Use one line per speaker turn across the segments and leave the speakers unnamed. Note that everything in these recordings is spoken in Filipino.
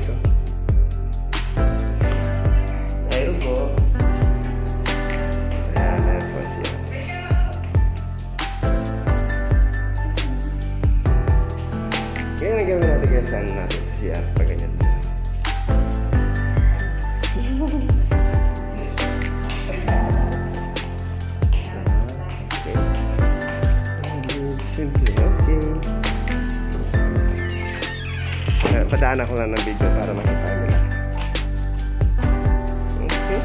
dito. Ayun po. Ayan po siya. Ngayon ang gawin natin kaya saan natin siya pag ganyan. Simple, okay. Padaan ako lang ng video para makita nila. Okay.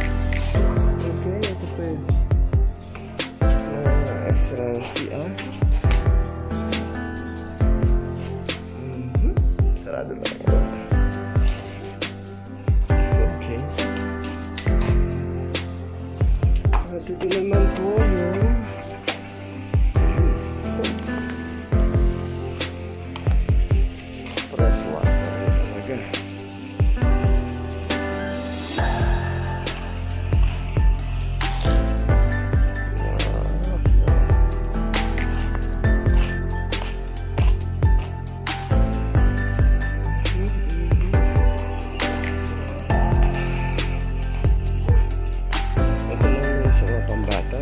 Okay, ito po yun. Extra CR. Sarado lang ako. Okay. At ito naman po yung fresh water talaga. Ito na yung sa mga pambata.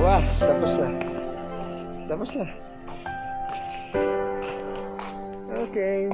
Wah, tapos na. Tapos na. Okay.